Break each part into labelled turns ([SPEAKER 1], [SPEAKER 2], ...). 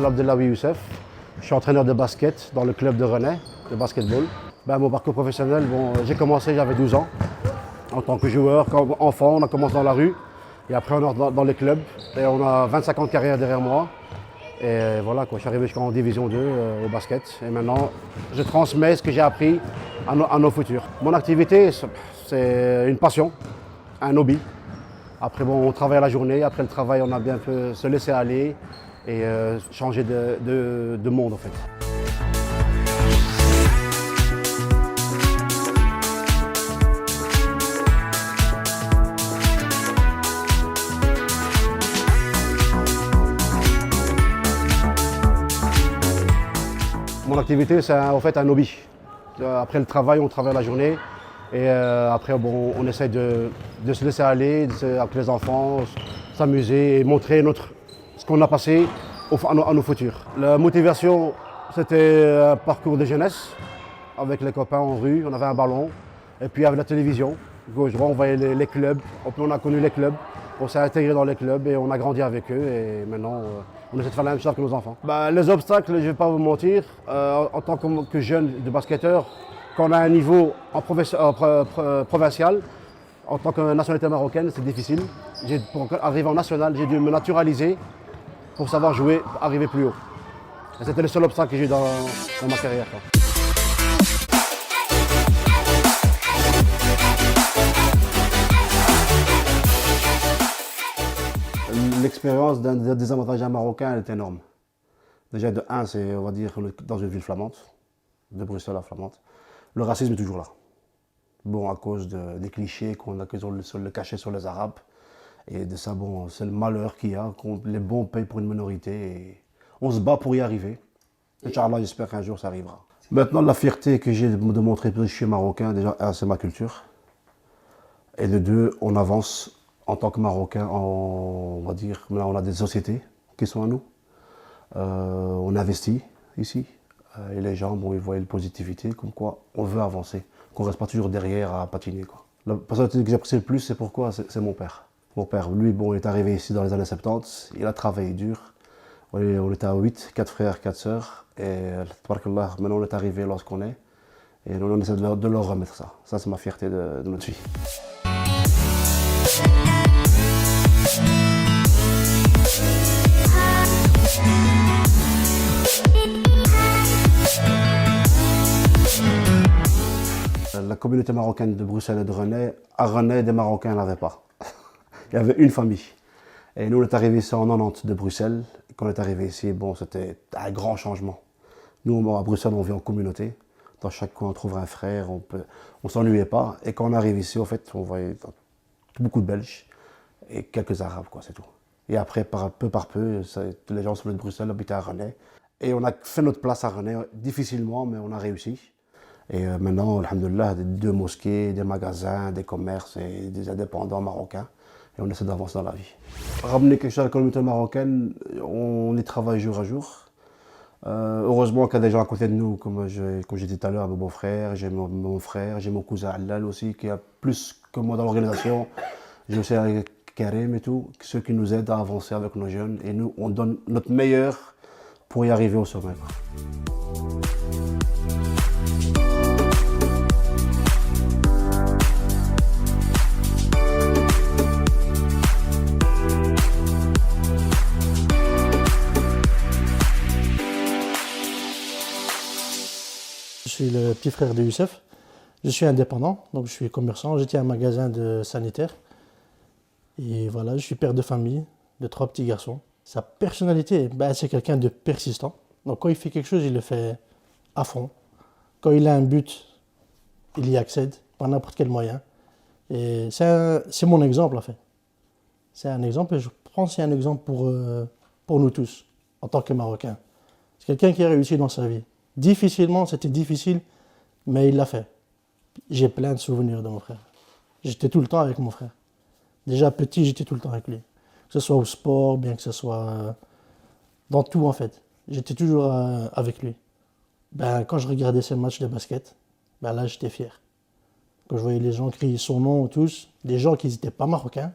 [SPEAKER 1] m'appelle Abdellaoui Youssef. Je suis entraîneur de basket dans le club de Rennes, de basketball. Mon parcours professionnel, j'ai commencé, j'avais 12 ans. En tant que joueur, comme enfant, on a commencé dans la rue. Et après, on est dans les clubs. Et on a 25 ans de carrière derrière moi. Et voilà, je suis arrivé jusqu'en division 2 au basket. Et maintenant, je transmets ce que j'ai appris à nos futurs. Mon activité, c'est une passion, un hobby. Après, on travaille à la journée. Après le travail, on a bien fait se laisser aller et changer de monde, en fait. Mon activité, c'est en fait un hobby. Après le travail, on travaille la journée. Et après, on essaie de se laisser aller avec les enfants, s'amuser et montrer ce qu'on a passé à nos futurs. La motivation, c'était un parcours de jeunesse. Avec les copains en rue, on avait un ballon. Et puis avec la télévision, gauche-droit, on voyait les clubs. On a connu les clubs. On s'est intégré dans les clubs et on a grandi avec eux. Et maintenant, on essaie de faire la même chose que nos enfants. Les obstacles, je ne vais pas vous mentir, en tant que jeune de basketteur, quand on a un niveau provincial, en tant que nationalité marocaine, c'est difficile. Pour arriver en national, j'ai dû me naturaliser pour savoir jouer, arriver plus haut. Et c'était le seul obstacle que j'ai eu dans ma carrière. L'expérience d'un désavantage marocain est énorme. Déjà de 1, c'est, on va dire, dans une ville flamande, de Bruxelles à flamande. Le racisme est toujours là. À cause des clichés qu'on a le cacher sur les Arabes. Et de ça, c'est le malheur qu'il y a, les bons payent pour une minorité. Et on se bat pour y arriver. Inch'Allah, j'espère qu'un jour ça arrivera. Maintenant, la fierté que j'ai de montrer que je suis marocain, déjà, 1, c'est ma culture. Et de 2, on avance en tant que Marocain, on va dire, là, on a des sociétés qui sont à nous. On investit ici. Et les gens, ils voient la positivité, comme quoi on veut avancer, qu'on ne reste pas toujours derrière à patiner, quoi. La personnalité que j'apprécie le plus, c'est pourquoi, c'est mon père. Mon père, lui, il est arrivé ici dans les années 70, il a travaillé dur. On était à 8, 4 frères, 4 sœurs. Et tabarakallah, maintenant on est arrivé là qu'on est. Et on essaie de leur remettre ça. Ça, c'est ma fierté de notre vie. La communauté marocaine de Bruxelles et de Rennes, à Rennes, des Marocains n'avaient pas. Il y avait une famille. Et nous, on est arrivés ici en 90 de Bruxelles. Et quand on est arrivé ici, c'était un grand changement. Nous, à Bruxelles, on vit en communauté. Dans chaque coin, on trouve un frère, on ne s'ennuyait pas. Et quand on arrive ici, en fait, on voyait beaucoup de Belges et quelques Arabes, quoi, c'est tout. Et après, peu par peu, les gens sont venus de Bruxelles, habitaient à Rennes. Et on a fait notre place à Rennes, difficilement, mais on a réussi. Et maintenant, alhamdoulilah, 2 mosquées, des magasins, des commerces et des indépendants marocains. Et on essaie d'avancer dans la vie. Ramener quelque chose à la communauté marocaine, on y travaille jour à jour. Heureusement qu'il y a des gens à côté de nous, comme j'ai dit tout à l'heure, mon beau-frère, j'ai mon frère, j'ai mon cousin Allal aussi, qui a plus que moi dans l'organisation. J'ai aussi avec Karim et tout, ceux qui nous aident à avancer avec nos jeunes. Et nous, on donne notre meilleur pour y arriver au sommet.
[SPEAKER 2] Je suis le petit frère de Youssef. Je suis indépendant, donc je suis commerçant. Je tiens un magasin de sanitaire. Et voilà, je suis père de famille, de 3 petits garçons. Sa personnalité, c'est quelqu'un de persistant. Donc quand il fait quelque chose, il le fait à fond. Quand il a un but, il y accède par n'importe quel moyen. Et c'est mon exemple en fait. C'est un exemple et je pense que c'est un exemple pour nous tous, en tant que Marocains. C'est quelqu'un qui a réussi dans sa vie. Difficilement, c'était difficile, mais il l'a fait. J'ai plein de souvenirs de mon frère. J'étais tout le temps avec mon frère. Déjà petit, j'étais tout le temps avec lui. Que ce soit au sport, bien que ce soit dans tout en fait. J'étais toujours avec lui. Quand je regardais ces matchs de basket, là j'étais fier. Quand je voyais les gens crier son nom tous, des gens qui n'étaient pas marocains,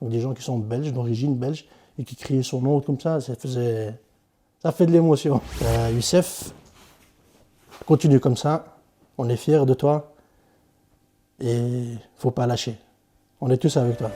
[SPEAKER 2] donc des gens qui sont belges, d'origine belge, et qui criaient son nom comme ça faisait Ça fait de l'émotion. Youssef, continue comme ça. On est fiers de toi. Et faut pas lâcher. On est tous avec toi.